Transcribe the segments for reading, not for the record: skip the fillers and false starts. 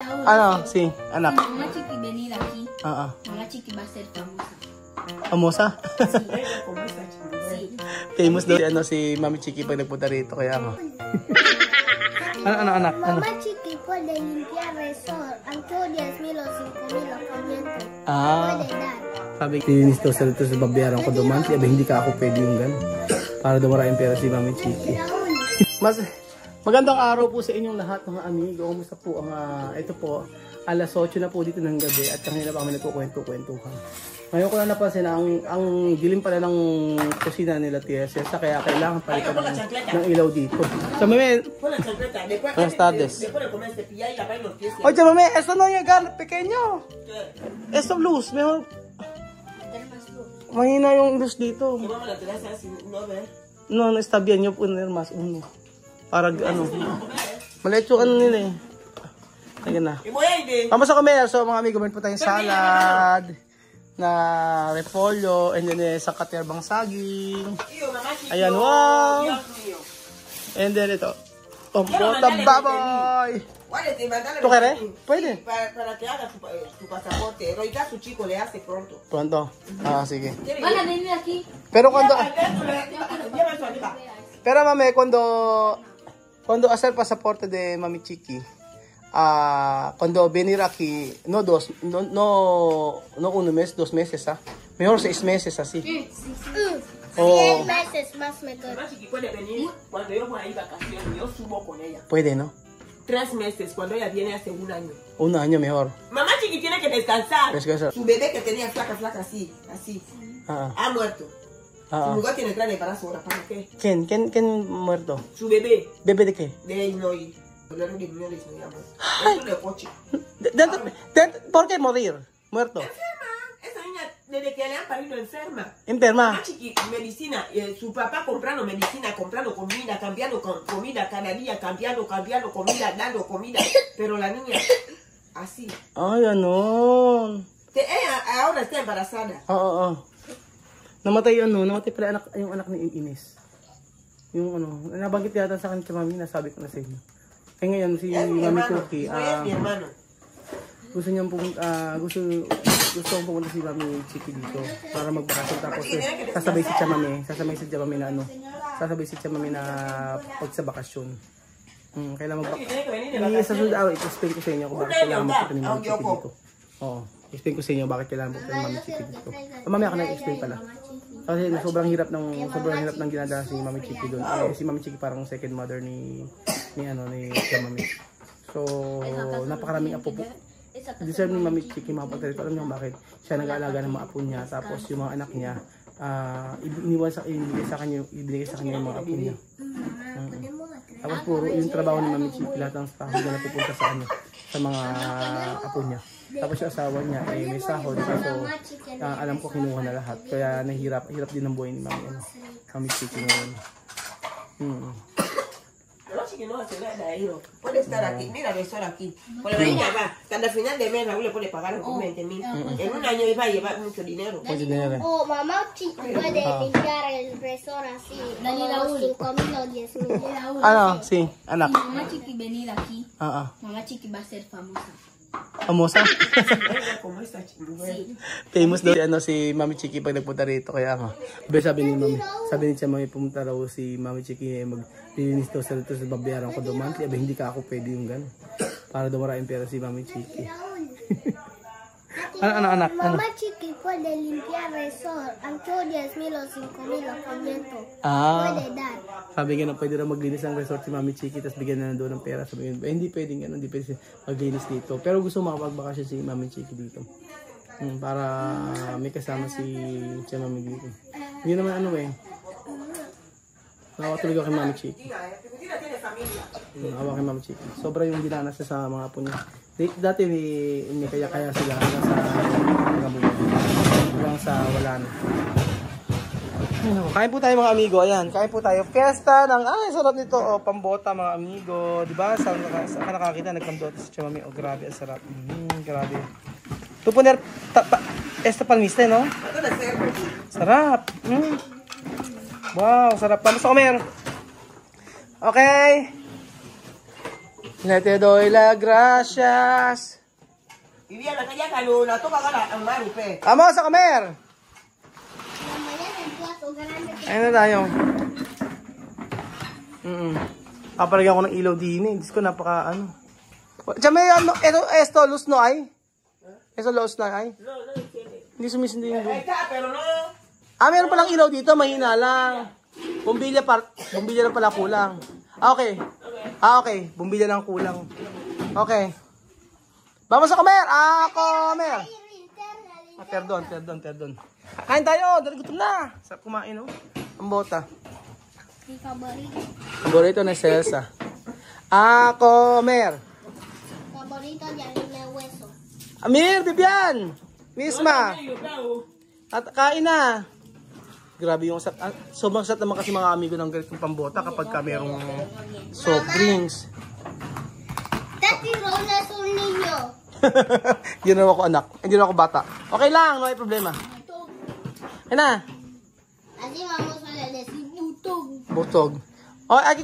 Ano? Si anak. Mamá Chiqui venir aquí. Mamá Chiqui va a ser famosa. Famosa? Sí. Famous daw ano si Mami Chiqui pag nagpunta rito kaya ako. Ano anak? Ano? Mamá Chiqui puede limpiar resort, aunque 10,000 o 5,000 o 500. Puede dar. Sabi, tininis daw sa rito sa babayaran ko duman. Sabi, hindi ka ako pwede yung gan. Para daw maraming pera si Mami Chiqui. Magandang araw po sa inyong lahat mga amigo. Kumusta po ang ito po, alas 8 na po dito ng gabi at kanina pa kami nagkukwento-kwentuhan. Ngayon ko na napansin na ang dilim pala ng kusina nila TSS kaya kailangan palitan ng ilaw dito. So mami, buenas tardes. Oye mami, esto no llega pequeño. Esto luz, mejor. Mahina yung luz dito. No, está bien, yo poner más uno. Para ano, maliit yung ano nila eh. Ayan na. Vamos a comer. So mga amigo, meron po tayong salad na repolyo and then sa katerbang saging. Ayan, wow! And then ito, tombota baboy! ¿Tú quieres? ¿Puede? Para que haga tu pasaporte. Ahorita su chico le hace pronto. Pronto? Ah, sige. Van a venir aquí. Pero cuando... Pero mami, cuando hacer pasaporte de Mami Chiqui, cuando venir aquí, no 1 mes, 2 meses, mejor 6 meses así. Sí. Oh. 6 meses más mejor. Mamá Chiqui puede venir cuando yo voy a ir vacaciones, yo subo con ella. Puede, ¿no? 3 meses, cuando ella viene hace 1 año. 1 año mejor. Mamá Chiqui tiene que descansar. Descansar. Su bebé que tenía flaca así, ha muerto. Su mujer tiene gran embarazo ahora, ¿para qué? ¿Quién muerto? Su bebé. ¿Bebé de qué? De Illinois. ¿Por qué morir? Muerto. Enferma. Esa niña, desde que le han parido enferma. Enferma. Mamá Chiqui, medicina. Su papá comprando medicina, comprando comida, cambiando comida cada día, cambiando comida, dando comida. Pero la niña, así. Ay, ano. Ella ahora está embarazada. Oo. Namatay pala yung anak ni Ines. Yung nabanggit yata sa akin kay Mami, nasabi ko na sa inyo. Eh ngayon, si Mami Cookie, gusto niyang gusto kong pumunta si Mami Chiqui dito para magbakasyon tapos sasabay si Tia Mami na pag sa bakasyon. Kailangan sa sunod i-explain ko sa inyo kung bakit kailangan magpunta ni Mami Chiqui dito. Oo. Explain ko sa inyo bakit kailangan magpunta ni Mami Chiqui dito. Mamaya ka na-explain pala. Kasi sobrang hirap ng ginagawa si Mami Chiqui doon. Si Mami Chiqui parang second mother ni Tia Mami. So, napakaraming apo po. Deserve ni Mami Chiqui makapunta rito. Alam niyo bakit? Siya nag-aalaga ng mga apo niya. Tapos yung mga anak niya, ibinigay sa kanya yung mga apo niya. Tapos puro yung trabaho ni Mami Chiqui, lahat ng sahod na napupunta sa mga apo niya. Tapos yung asawa niya may sahod. So, alam ko kinuha na lahat. Kaya hirap din ang buhay ni Mami Chiqui ngayon. Mamá Chiqui no hace nada ahí, no. Puede estar aquí, mira que estar aquí. Por la niña va, cada final de mes Raúl le puede pagar con 20,000. En 1 año iba a llevar mucho dinero. O mamá Chiqui puede limpiar el resort así, como 5,000 o 10,000. Ano? Si anak. Mamá Chiqui venir aquí. Mamá Chiqui va a ser famosa. Famosa? Como esta mujer. Famous daw si Mami Chiqui pag nagpunta rito kaya ako. Sabi ni Tia Mami pumunta raw si Mami Chiqui maglilinis daw sa rito sa babayaran ko duman. Sabi hindi ka ako pwede yung gan. Para daw maraming pera si Mami Chiqui. Ano anak? Mamá Chiqui puede limpiar resort, aunque 10,000 o 5,000 o 500. Puede dar. Sabi nga na pwede raw maglinis ng resort si Mami Chiqui tapos bigyan na doon ng pera. Sabi nga, hindi pwedeng hindi pwede maglinis dito. Pero gusto makapagbakasyon si Mami Chiqui dito. Para may kasama si Tia Mami dito. Hindi naman nawa talaga kay Mami Chiqui. Awa kay Mami Chiqui. Sobra yung dinanas sa mga apo niya. Dati may kaya sila hanggang sa wala na. Kain po tayo mga amigo. Ayan, kain po tayo. Fiesta ng, sarap nito. Pambota mga amigo. Diba? Saan ka nakakita? Nagpambota si Tia Mami. Grabe, ang sarap. Grabe. Ito po esta palmiste, no? Sarap. Wow, sarap. Vamos a comer. Okay. Le te doy las gracias. Viviana, que ya caló, la toca acá a Mari, pe. Vamos a comer. Mamaya ng plato, grande. Ayun na tayo. Papalagyan ko ng ilaw din eh. Diyos ko, napaka ano. Diyan may ano, esto, luz no ay? Esto, luz no ay? No, no entiende. Hindi sumisindi yung luz. Está, pero no. Ah, meron palang ilaw dito, mahina lang. Bumbilya lang pala kulang. Ah, okay. Ah, okay. Bumbilya lang kulang. Okay. Vamos a comer! Ah, comer! Ah, perdon. Kain tayo! Dali gutom na! Sarap kumain, oh. Ang bota. Yung paborito. Paborito na Celsa. A comer! Paborito niya yung hueso. Amir, Bibian! Wisma! At kain na! Grabe yung sobrang sat naman kasi mga amigo ng ganitong pambota kapag ka merong soft drinks. Dati roll na sa ninyo. Hindi na ako anak. Hindi na ako bata. Okay lang, no hay problema. Ayun na. Así vamos a decir butog. Butog. Oh, ay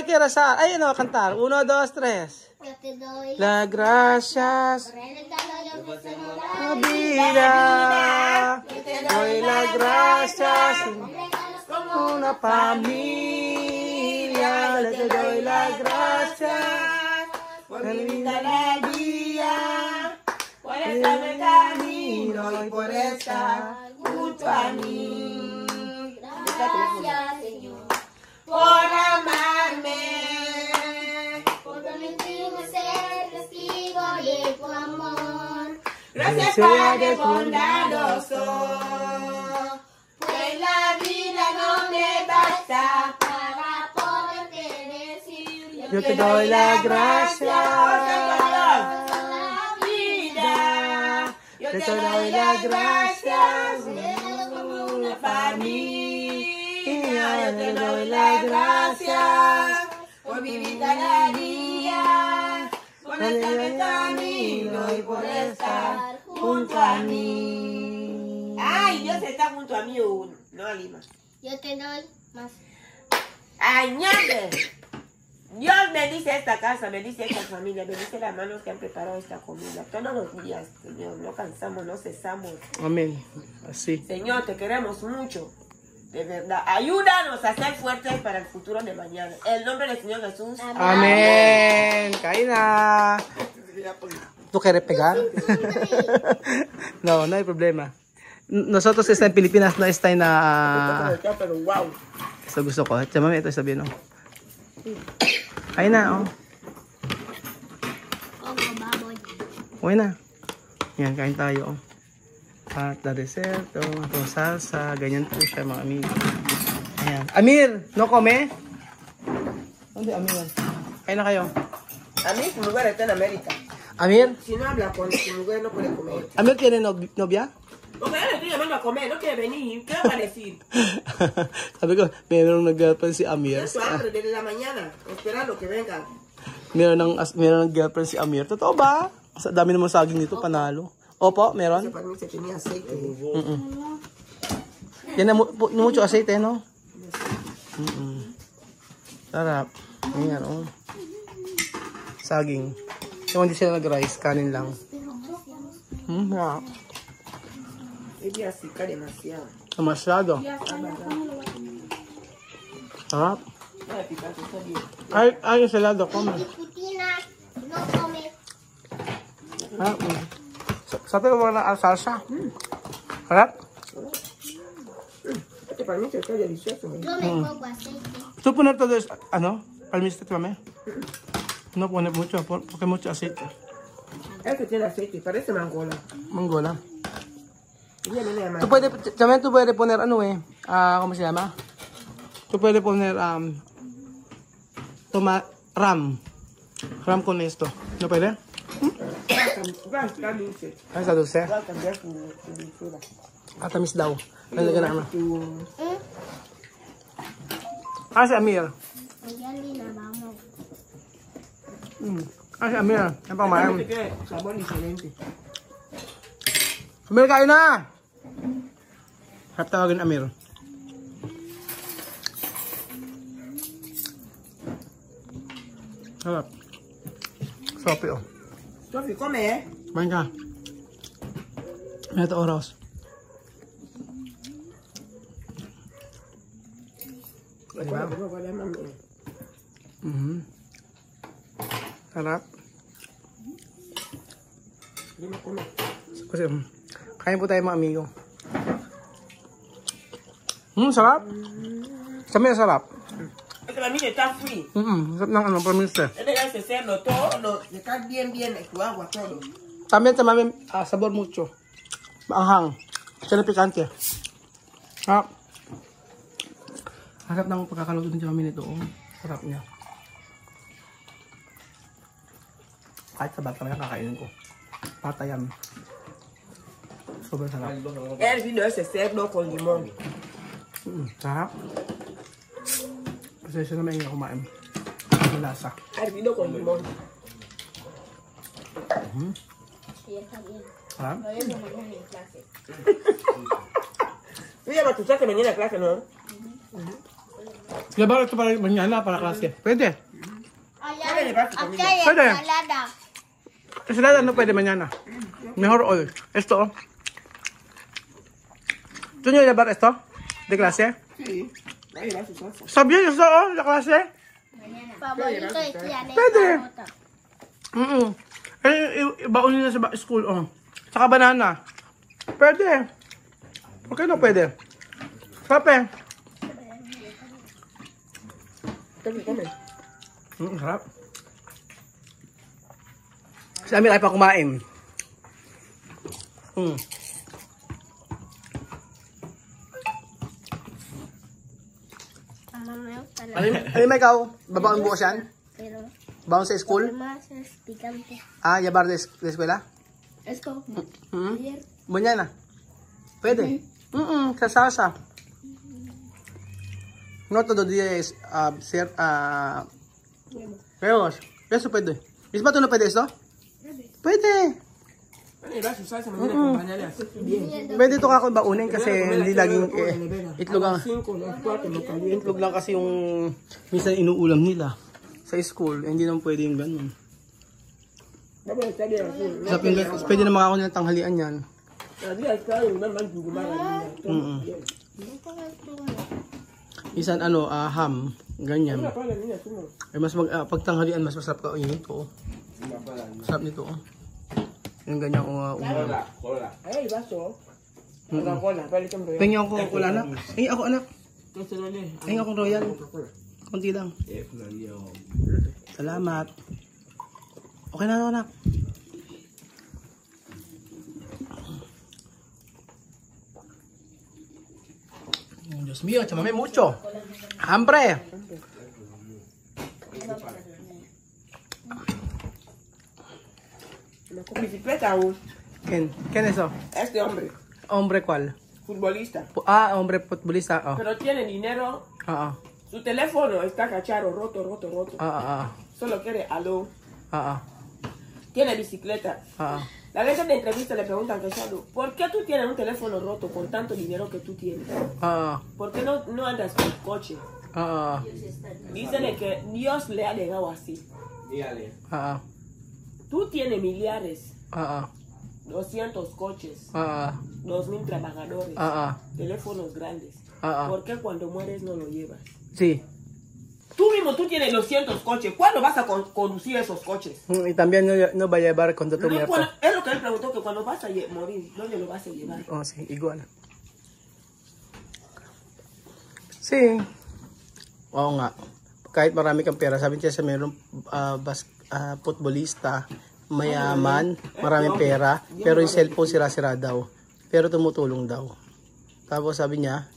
que rezar. Ay, no, cantar. 1, 2, 3. Yo te doy La gracias. regalo yo que se nos da. La vida. Te doy las gracias. Una familia. Te doy las gracias. Por mi vida la día. Por estar en camino y por estar junto a mí. Gracias, Señor, Por amarme. por permitirme ser testigo de tu amor. Gracias, Padre bondadoso. Pues la vida no me basta. Para poderte decir, Yo te doy las gracias. la Vida. Yo Te doy las gracias. una familia. Yo te doy las gracias por vivir cada día, por estar en camino y por estar junto a mí. Ay, Dios está junto a mí, no a Lima. Yo te doy más. Añade. Dios bendice esta casa, bendice esta familia, bendice las manos que han preparado esta comida. Todos los días, Señor, no cansamos, no cesamos. Amén. Así. Señor, te queremos mucho. De verdad, ayúdanos a ser fuertes para el futuro de mañana. En el nombre del Señor Jesús. Amén. Kain na. ¿Tú quieres pegar? No, no hay problema. Nosotros está en Pilipinas, no está na... Pero wow. Ito gusto ko. Ito mami, ito sabihin, no? Kain na, oh. Ogo baboy. Okay na. Yan, kain tayo, oh. At the dessert, oh. Itong salsa. Ganyan po siya, mga amigo. Ayan. Amir, no come? Hindi, Amir. Kain na kayo. A mí su lugar está en América. Amir? Si no habla con su mujer no puede comer. Amir tiene novia? Porque yo le estoy llamando a comer, no quiere venir. ¿Qué va a decir? Sabi ko, mayroong nag-girlfriend si Amir. Es su hambre desde la mañana, esperando que venga. Meron ng girlfriend si Amir. Totoo ba? Sa dami naman saging dito, panalo. Opo, meron? Para mí se tenía aceite. Yan na mucho aceite, no? Sarap. Ayan, oh. Saging. So, hindi sila nag-rice, kanin lang. Yeah. Ella pica demasiado. Demasiado. Sarap. No le picas, está bien. Ay, ensalada, come. Putina no come. Sabi ko na salsa. Sarap. Este para mí está delicioso. Yo me pongo aceite. ¿Tú poner todo eso, palmiste también? No pone mucho, porque mucho aceite. Este tiene aceite, parece mangola. Mangola. Ella viene de Tú puedes, también tú puedes poner ¿cómo se llama? Tú puedes poner, ram con esto. ¿No puede? Va a estar dulce. Ah, está dulce. Va a cambiar su dulzura. Ah, tamis daw. Nalagyan na naman. Tu... Ah, si Amir. Ayan din na vamos. Ah, si Amir. Yan pang mayam. Tiene sabor diferente. Amir, kain na! Harap tawagin Amir. Harap. Sophie, oh. Sophie, come. Kumain ka. Ito oras. Diba? Sarap. Kasi, kain po tayo mga amigo. Sarap. Kami sarap. Es que la mía está free. Sarap ng ano, promise. Es de hacerlo todo, dejar bien tu agua, todo. También sabor mucho. Maanghang. Siya na pikante. Sarap. Sarap ng pagkakaluto ng mami nito. Oh. Sarap niya. Kahit sa bata na kakainin ko. Patayan. Sobrang sarap. El vino ese cerdo con limón. Sarap. Kasi siya na may kumain. Ang lasa. El vino con limón. Sarap. Mira, para tu que mañana a clase, ¿no? Kaya ba ito para mañana para klase? Pwede. Aquí hay Pwede. ensalada. Ensalada no pwede mañana. Mejor hoy. Esto. Oh. ¿Tú no llevar esto? ¿De clase? Sí. Ahí va su salsa. ¿Está bien eso? Oh, la clase. Favorito de Tiana. Pwede. Baunin na sa school. Oh. Saka banana. Pwede. ¿Por qué no pwede? Pape. Come. Sarap. Si Amir ay pa kumain. Ay, may ikaw? Babaon bukas yan? Pero Baon sa school? más es picante. Ah, llevar de eskwela? Esto. Mañana. Pwede. Sa salsa. No todo día es huevos. Eso puede. ¿Misma tú no puedes esto? Puede. Ahí va su salsa, mañana acompañale así. Bien. Pwede ito kako baunin kasi hindi laging itlog ang 5, las 4, lo caliente. itlog lang kasi yung minsan inuulam nila sa school. Hindi naman pwede yung ganun. Vamos a estar bien así. So, pwede na mga ako nilang tanghalian yan. Todavía está en una más jugumara. Minsan ham, ganyan. Una para la niña, tú no. Ay mas pagtanghalian mas masarap ka yun ito. Masarap nito. Yung ganyan Hola. Ahí vaso. Una cola, para el cambio. Pengen ako wala na. Ay ako anak. ¿Qué se lo lee? Ay ako royal. Konti lang. Salamat. Okay na anak. Dios mío, chamame mucho. Hambre. ¿Con bicicleta o? ¿Quién es eso? Este hombre, ¿Hombre cuál? futbolista. Hombre futbolista. Oh. Pero tiene dinero. Ah, Su teléfono está cachado, roto. Solo quiere aló. Tiene bicicleta. La veces de entrevista le preguntan a Cachado, ¿por qué tú tienes un teléfono roto con tanto dinero que tú tienes? ¿Por qué no andas con coche? Dícele que Dios le ha llegado así. Dígale. Tú tienes millares, 200 coches, 2000 trabajadores, teléfonos grandes. ¿Por qué cuando mueres no lo llevas? Sí. Tú mismo, tú tienes 200 coches. ¿Cuándo vas a conducir esos coches? Y también no va a llevar cuando tú muerto. Es lo que él preguntó, que cuando vas a morir, ¿dónde lo vas a llevar? Oh, sí, igual. Sí. Oo nga. Kahit marami kang pera, sabi niya sa mayroong futbolista, mayaman, maraming pera, pero yung cellphone sira-sira daw. Pero tumutulong daw. Tapos sabi niya,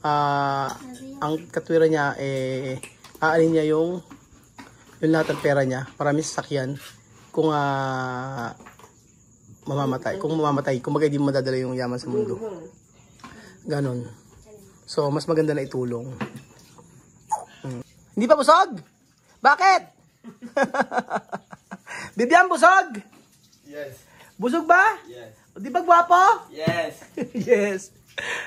ang katwiran niya, aalin niya yung lahat ng pera niya, marami sasakyan, kung mamamatay, kung bagay di mo madadala yung yaman sa mundo. Ganon. So, mas maganda na itulong. Hindi pa busog? Bakit? Bibian, busog? Yes. Busog ba? Yes. Di ba gwapo? Yes. Yes.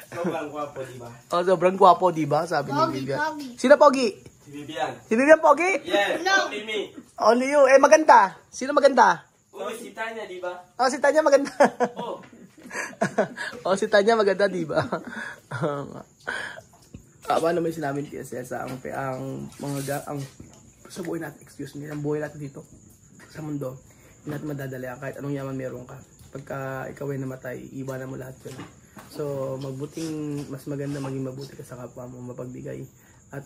Sobrang gwapo, di ba? Oh, sobrang gwapo, di ba? Sabi ni Pogi, Bibian. pogi. Sino pogi? Si Vivian. Si Bibian pogi? Yes. No. Only me. Only you. Eh, maganda. Sino maganda? Uy, si Tanya, di ba? Oh, si Tanya maganda. Oh. Oh, si Tanya maganda, di ba? Paano may sinabi ni TSS ang sa buhay natin, excuse me, ang buhay natin dito sa mundo, hindi natin madadala kahit anong yaman meron ka. Pagka ikaw ay namatay, iwanan mo lahat yun. So, mas maganda maging mabuti ka sa kapwa mo, mapagbigay at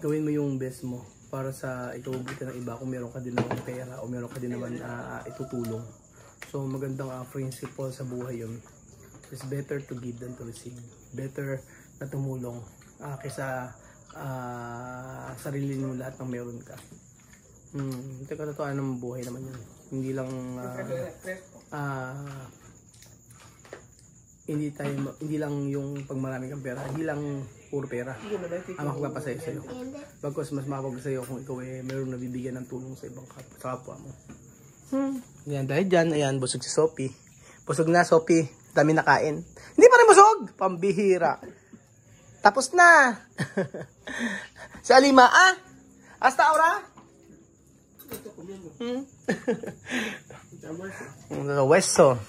gawin mo yung best mo para sa ikabubuti ng iba kung meron ka din naman pera o meron ka din naman itutulong. So magandang principle sa buhay yun. It's better to give than to receive. Better na tumulong kaysa sarili mo lahat ng meron ka. Ito katotohanan ng buhay naman yun. Hindi lang hindi lang yung pag marami kang pera, hindi lang puro pera ang makapagpasaya sa'yo. Bagkus mas makapagpasaya kung ikaw ay mayroong nabibigyan ng tulong sa ibang kapwa mo. Yan, dahil dyan, ayan, busog si Sophie. Busog na, Sophie. Dami nakain. Hindi pa rin busog! Pambihira. Tapos na! Si Alima, hasta ahora? Hueso.